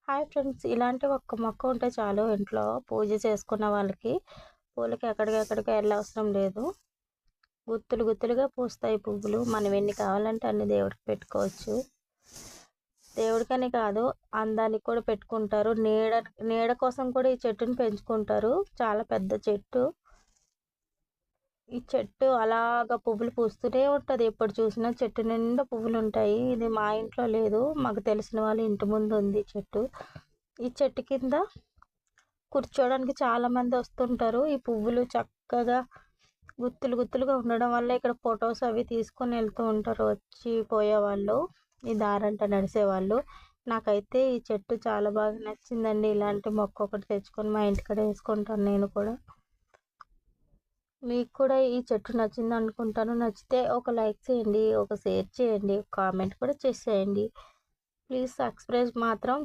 Hi friends, ఇలాంటి ఒక్క మొక్క ఉంటే చాలు ఇంట్లో పూజ చేసుకున్న వాళ్ళకి. పూలకి ఎక్కడికెక్కడికి వెళ్ళవసరం లేదు. గుత్తులు గుత్తులుగా పూస్తాయి పువ్వులు. మనం ఎన్ని కావాలంటే అన్ని దేవుడికి పెట్టుకోవచ్చు. దేవుడికని కాదు, అందానికి కూడా పెట్టుకుంటారు. నీడ నీడ కోసం కూడా ఈ చెట్టుని పెంచుకుంటారు. చాలా పెద్ద చెట్టు. ఈ చెట్టు అలాగా పువ్వులు పూస్తూనే ఉంటుంది. ఎప్పుడు చూసినా చెట్టు నిండా పువ్వులు ఉంటాయి. ఇది మా ఇంట్లో లేదు, మాకు తెలిసిన వాళ్ళ ఇంటి ముందు ఉంది చెట్టు. ఈ చెట్టు కింద కూర్చోవడానికి చాలా మంది వస్తుంటారు. ఈ పువ్వులు చక్కగా గుత్తులు గుత్తులుగా ఉండడం వల్ల ఇక్కడ ఫొటోస్ అవి తీసుకొని వెళ్తూ ఉంటారు వచ్చి పోయేవాళ్ళు, ఈ దారంట నడిచేవాళ్ళు. నాకైతే ఈ చెట్టు చాలా బాగా నచ్చిందండి. ఇలాంటి మొక్క ఒకటి తెచ్చుకొని మా ఇంటికాడ వేసుకుంటాను నేను కూడా. మీకు కూడా ఈ చెట్టు నచ్చింది అనుకుంటాను. నచ్చితే ఒక లైక్ చేయండి, ఒక షేర్ చేయండి, కామెంట్ కూడా చేసేయండి. ప్లీజ్ సబ్స్క్రైబ్ మాత్రం